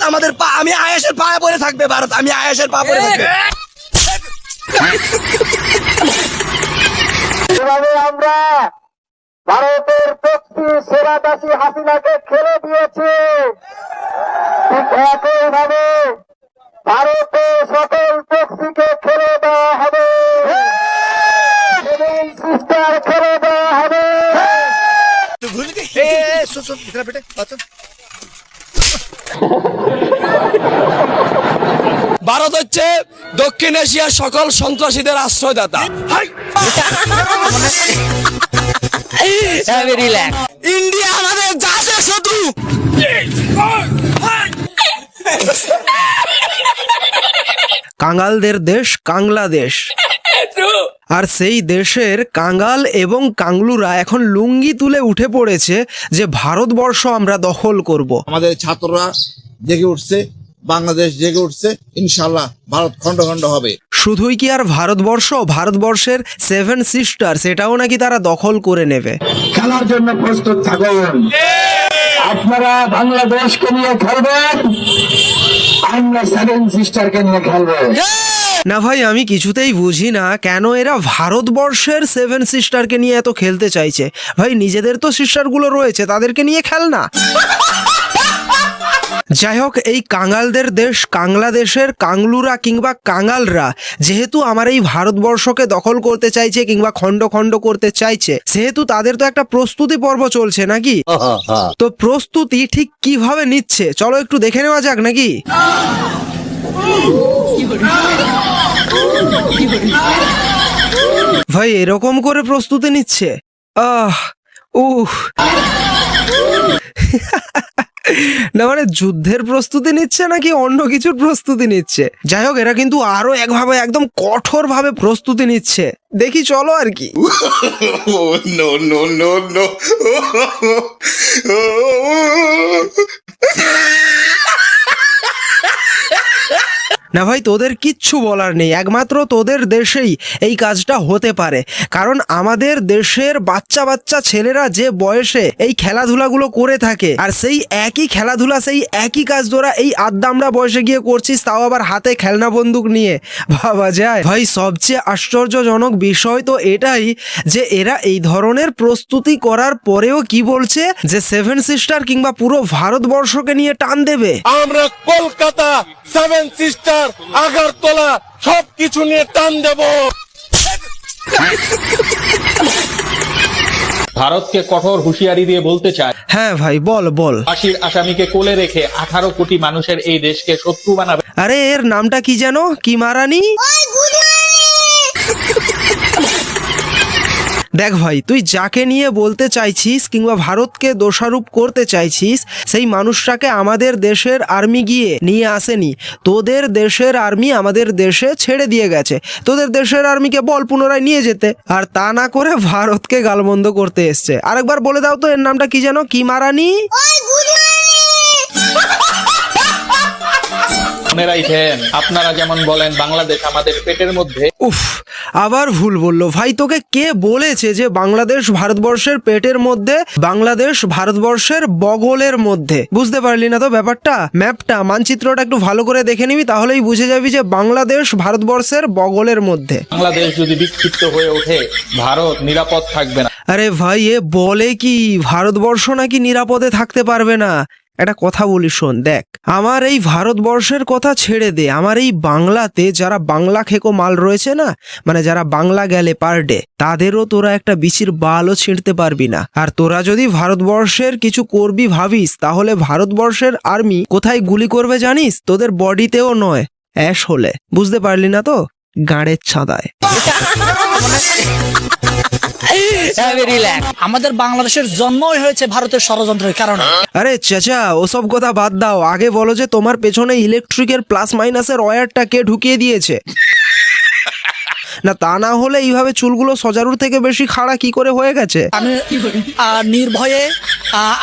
আমাদের পা, আমি আয়েশের পায়ে পড়ে থাকবে ভারত, আমি আয়েশের পা পড়ে থাকবে। এভাবে আমরা ভারতের প্রতি সেরাদাসী হাসিনাকে খেলে দিয়েছি, ঠিক একইভাবে ভারতের সকল প্রতিকে খেলে দেওয়া হবে, সিস্টার খেলে দেওয়া হবে। ভারত হচ্ছে দক্ষিণ এশিয়ার সকল সন্ত্রাসীদের আশ্রয়দাতা। ইন্ডিয়া আমাদের জাতীয় শত্রু। কাঙ্গালদের দেশ বাংলাদেশ, আর সেই দেশের কাঙ্গাল এবং কাংলুরা এখন লুঙ্গি তুলে উঠে পড়েছে যে ভারতবর্ষ আমরা দখল করব। আমাদের ছাত্ররা জেগে উঠছে, বাংলাদেশ জেগে উঠছে, ইনশাআল্লাহ ভারত খন্ড খন্ড হবে। শুধুই কি আর ভারতবর্ষ, ভারতবর্ষের 7 সিস্টার সেটাও নাকি তারা দখল করে নেবে। খেলার জন্য প্রস্তুত থাকুন, আপনারা বাংলাদেশকে নিয়ে খেলবেন, আমরা 7 সিস্টারকে নিয়ে খেলবো। না ভাই, আমি কিছুতেই বুঝি না কেন এরা ভারতবর্ষের 7 সিস্টারকে নিয়ে এত খেলতে চাইছে। ভাই নিজেদের তো সিস্টারগুলো রয়েছে, তাদেরকে নিয়ে খেল না। যাই হোক, এই কাঙ্গালদের দেশ বাংলাদেশের কাংলুরা কিংবা কাঙ্গালরা যেহেতু আমার এই ভারতবর্ষকে দখল করতে চাইছে কিংবা খণ্ড খণ্ড করতে চাইছে, সেহেতু তাদের তো একটা প্রস্তুতি পর্ব চলছে নাকি। তো প্রস্তুতি ঠিক কিভাবে নিচ্ছে চলো একটু দেখে নেওয়া যাক নাকি। ভাই এরকম করে প্রস্তুতি নিচ্ছে, না মানে যুদ্ধের প্রস্তুতি নিচ্ছে নাকি অন্য কিছুর প্রস্তুতি নিচ্ছে। যাই হোক, এরা কিন্তু আরো একভাবে একদম কঠোর ভাবে প্রস্তুতি নিচ্ছে, দেখি চলো আর কি। না ভাই, তোদের কিচ্ছু বলার নেই, একমাত্র তোদের দেশেই এই কাজটা হতে পারে। কারণ আমাদের দেশের বাচ্চা বাচ্চা ছেলেরা যে বয়সে এই খেলাধুলাগুলো করে থাকে, আর সেই একই খেলাধুলা সেই একই কাজ তোরা এই আদ্দামরা বয়সে গিয়ে করছিস, তাও আবার হাতে খেলনা বন্দুক নিয়ে, ভাবা যায়। ভাই সবচেয়ে আশ্চর্যজনক বিষয় তো এটাই যে এরা এই ধরনের প্রস্তুতি করার পরেও কি বলছে যে 7 সিস্টার কিংবা পুরো ভারতবর্ষকে নিয়ে টান দেবে। আমরা কলকাতা, 7 সিস্টার, আগরতলা সবকিছু নিয়ে টান দেব। ভারতকে কঠোর হুঁশিয়ারি দিয়ে বলতে চায়, হ্যাঁ ভাই বল বল। ফাঁসির আসামিকে কোলে রেখে 18 কোটি মানুষের এই দেশকে শত্রু বানাবে। আরে এর নামটা কি যেন, কি মারানি? দেখ ভাই, তুই যাকে নিয়ে বলতে চাইছিস কিংবা ভারতকে দোষারোপ করতে চাইছিস, সেই মানুষটাকে আমাদের দেশের আর্মি গিয়ে নিয়ে আসেনি। তোদের দেশের আর্মি আমাদের দেশে ছেড়ে দিয়ে গেছে, তোদের দেশের আর্মিকে বল পুনরায় নিয়ে যেতে, আর তা না করে ভারতকে গালমন্দ করতে এসছে। আরেকবার বলে দাও তো এর নামটা কি যেন, কি মারানি? মনে রাখেন, আপনারা যেমন বলেন বাংলাদেশ আমাদের পেটের মধ্যে। উফ, আবার ভুল বললো। ভাই তোকে কে বলেছে যে বাংলাদেশ ভারতবর্ষের পেটের মধ্যে? বাংলাদেশ ভারতবর্ষের বগলের মধ্যে। বুঝতে পারলি না তো ব্যাপারটা? ম্যাপটা, মানচিত্রটা একটু ভালো করে দেখে নিবি, তাহলেই বুঝে যাবি যে বাংলাদেশ ভারতবর্ষের বগলের মধ্যে। বাংলাদেশ যদি বিক্ষিপ্ত হয়ে ওঠে, ভারত নিরাপদ থাকবে না। আরে ভাই এ বলে কি ভারতবর্ষ নাকি নিরাপদে থাকতে পারবে না? একটা কথা বলি শোন, দেখ আমার এই ভারতবর্ষের কথা ছেড়ে দে, আমার এই বাংলাতে যারা বাংলা খেকো মাল রয়েছে না, মানে যারা বাংলা গেলে পার ডে, তাদেরও তোরা একটা বিচির বালও ছিঁড়তে পারবি না। আর তোরা যদি ভারতবর্ষের কিছু করবি ভাবিস, তাহলে ভারতবর্ষের আর্মি কোথায় গুলি করবে জানিস? তোদের বডিতেও নয়, অ্যাশ হলে। বুঝতে পারলি না তো? গাঁড়ের ছাদায়। আমাদের বাংলাদেশের জন্মই হয়েছে ভারতের ষড়যন্ত্রের কারণে। আরে চাচা, ওসব কথা বাদ দাও, আগে বলো যে তোমার পেছনে ইলেকট্রিকের প্লাস মাইনাসের ওয়্যারটা কে ঢুকিয়ে দিয়েছে? না তা না হলে এইভাবে চুলগুলো সজারুর থেকে বেশি খাড়া কি করে হয়ে গেছে? আমি নির্ভয়ে,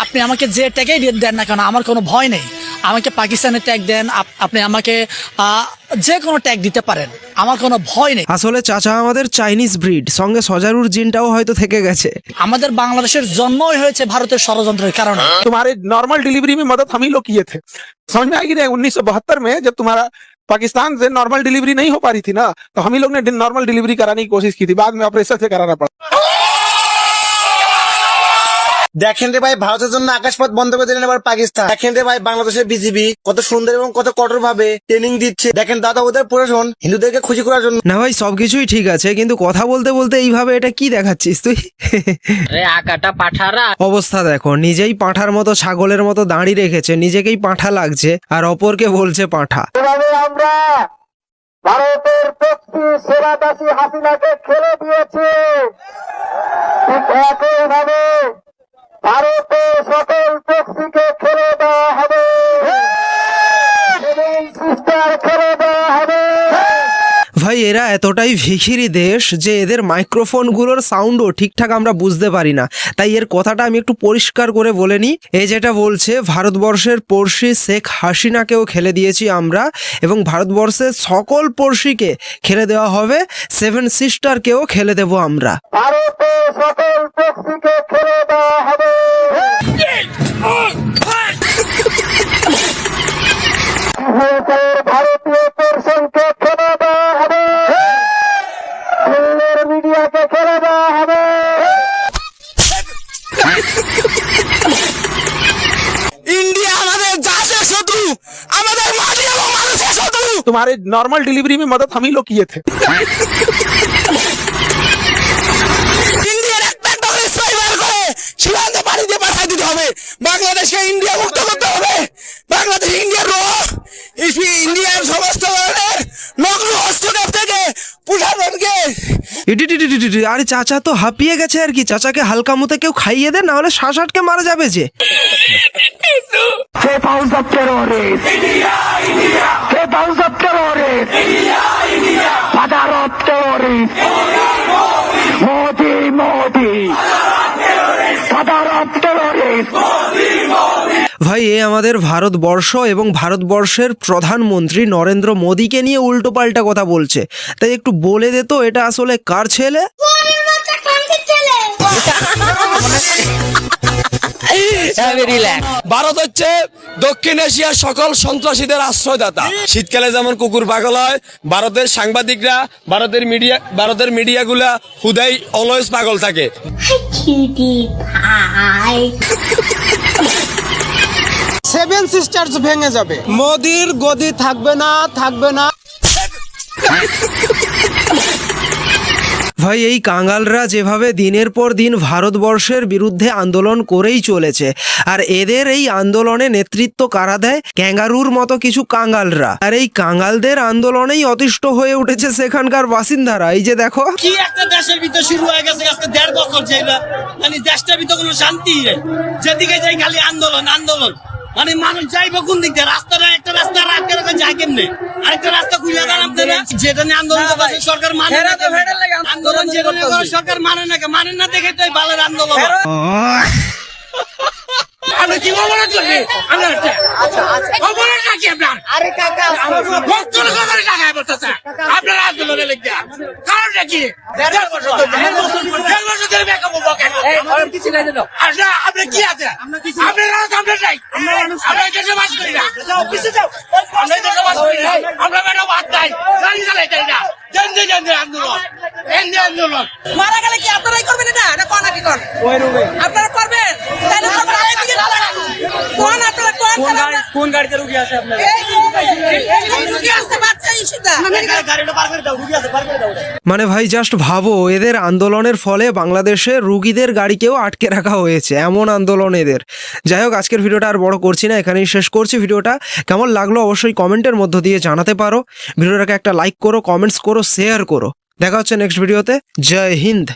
আপনি আমাকে যে টাকাই দেন না কেন, আমার কোনো ভয় নেই। আমাকে পাকিস্তানের ট্যাগ দেন, আপনি আমাকে যে কোনো ট্যাগ দিতে পারেন, আমার কোনো ভয় নেই। আসলে চাচা আমাদের চাইনিজ ব্রিড, সঙ্গে সজারুর জিনটাও হয়তো থেকে গেছে। আমাদের বাংলাদেশের জন্মই হয়েছে ভারতের ষড়যন্ত্রের কারণে। तुम्हारे नॉर्मल डिलीवरी में मदद हम ही लोग किए थे। समझ में आएगी ना, 1972 में जब तुम्हारा पाकिस्तान से नॉर्मल डिलीवरी नहीं हो पा रही थी ना, तो हम ही लोग ने नॉर्मल डिलीवरी कराने की कोशिश की थी, बाद में ऑपरेशन से कराना पड़ा। দেখেন রে ভাই, ভারতের জন্য আকাশপথ বন্ধ করে দিলেন আবার পাকিস্তান। দেখেন রে ভাই, বাংলাদেশের বিজিবি কত সুন্দর এবং কত কঠোর ভাবে ট্রেনিং দিচ্ছে। দেখেন দাদা, ওদের প্রশাসন হিন্দুদেরকে খুশি করার জন্য। না ভাই, সবকিছুই ঠিক আছে, কিন্তু কথা বলতে বলতে এইভাবে এটা কি দেখাচ্ছিস তুই? আকাটা পাঠারা অবস্থা দেখো, নিজেই পাঁঠার মতো ছাগলের মতো দাঁড়িয়ে রেখেছে, নিজেকেই পাঁঠা লাগছে আর অপরকে বলছে পাঁঠা। এভাবে আমরা ভারতের প্রক্সি সেনাবাসী হাসিনাকে খেলে দিয়েছি, ঠিক একইভাবে ভারতের সকল প্রক্সিকে খেলে দেওয়া হবে, সেভেন সিস্টার খেলে দেওয়া হবে। ভাই এরা এতটাই ভিখিরি দেশ যে এদের মাইক্রোফোনগুলোর সাউন্ডও ঠিকঠাক আমরা বুঝতে পারি না, তাই এর কথাটা আমি একটু পরিষ্কার করে বলে নিই। এই যেটা বলছে, ভারতবর্ষের পড়শি শেখ হাসিনাকেও খেলে দিয়েছি আমরা, এবং ভারতবর্ষের সকল পড়শিকে খেলে দেওয়া হবে, সেভেন সিস্টারকেও খেলে দেব আমরা। ভারতের সকল প্রক্সিকে খেলে দেওয়া হবে। ভারতীয় দর্শনকে খেলে দেওয়া হবে, দিল্লির মিডিয়াকে খেলে দেওয়া হবে। ইন্ডিয়া আমাদের জাতির শত্রু, আমাদের মাটি এবং মানুষের শত্রু। तुम्हारे नॉर्मल डिलीवरी में मदद हम ही लोग किए थे। ইন্ডিয়ার একটা ডলার স্পাইবার করে সীমান্ত পানিতে পাঠিয়ে দিতে হবে। বাংলাদেশকে ইন্ডিয়া মুক্ত করতে হবে। বাংলাদেশ ইন্ডিয়ার ইন্ডিয়ার সমস্ত ধরনের নগ্ন হস্তক্ষেপ থেকে প্রশাসনকে। আরে চাচা তো হাঁপিয়ে গেছে আর কি, চাচাকে হালকা মতো কেউ খাইয়ে দে, না হলে শ্বাস আটকে মারা যাবে যে। Safe house of terrorists. Safe house of terrorists. Father of terrorists. Modi, Modi. Father of terrorists. ভাই এ আমাদের ভারতবর্ষ এবং ভারতবর্ষের প্রধানমন্ত্রী নরেন্দ্র মোদীকে নিয়ে উল্টো পাল্টা কথা বলছে, তাই একটু বলে দে তো এটা আসলে কার ছেলে? ভারত হচ্ছে দক্ষিণ এশিয়ার সকল সন্ত্রাসীদের আশ্রয়দাতা। শীতকালে যেমন কুকুর পাগল হয়, ভারতের সাংবাদিকরা, ভারতের মিডিয়াগুলা হুদাই অলওয়েজ পাগল থাকে। সেভেন সিস্টার্স ভেঙে যাবে, মোদির গদি থাকবে না, থাকবে না। ভাই এই কাঙ্গালরা যেভাবে দিনের পর দিন ভারতবর্ষের বিরুদ্ধে আন্দোলন করেই চলেছে, আর এদের এই আন্দোলনে নেতৃত্ব কারা দেয়? ক্যাঙ্গারুর মতো কিছু কাঙ্গালরা। আর এই কাঙ্গালদের আন্দোলনেই অতিষ্ঠ হয়ে উঠেছে সেখানকার বাসিন্দারা। এই যে দেখো, কি একটা দেশের ভিতর শুরু হয়ে গেছে আজকে 1.5 বছর যাইবা, মানে দেশটার ভিতর কোনো শান্তি নেই, যেদিকে যাই খালি আন্দোলন আন্দোলন। মানে মানুষ যাইবে কোন দিক দিয়ে? রাস্তাটা একটা রাস্তা রাখতে রাখা যায় কেমনে? আরেকটা রাস্তা খুলে দেন আপনারা। যেটা নিয়ে আন্দোলন করছে সরকার মানে না, আন্দোলন যেটা নিয়ে সরকার মানে না দেখে তো এই বালের আন্দোলন। আপনি কি অবরোধ করবেন? অবরোধ নাকি আপনার? আরে কাকা, ভক্তর খবরে টাকা বলতেছে আপনারা আন্দোলনে লিখতে কারণটা কি? 1.5 বছর ধরে বেকাবো বকেন। কিছু নাই জানো আপনি কি আছে? আপনারা কমপ্লেট নাই, আমরা দেশে বাস করি না, আমরা দেশে বাস করি না, আমরা ম্যাডাম বাদ নাই, গাড়ি চালাই তাই না। জানতে আন্দোলন আন্দোলন মারা গেলে কি আপনারাই করবেন? এটা এটা কোন নাকি কোন আপনারা করবেন? তাহলে কোন আপনারা কোন গাড়িতে রুগী আছে? আপনারা রুগী আসতে পারছে ইশিতা, গাড়িটা পার করে দাও, রুগী আছে পার করে দাও। মানে ভাই জাস্ট ভাবো, এদের আন্দোলনের ফলে বাংলাদেশে রুগীদের গাড়িকেও আটকে রাখা হয়েছে, এমন আন্দোলন এদের। যাই হোক, আজকের ভিডিওটা আর বড় করছি না, এখানেই শেষ করছি। ভিডিওটা কেমন লাগলো অবশ্যই কমেন্টের মধ্য দিয়ে জানাতে পারো। ভিডিওটাকে একটা লাইক করো, কমেন্টস করো, শেয়ার করো। দেখা হচ্ছে নেক্সট ভিডিওতে। জয় হিন্দ।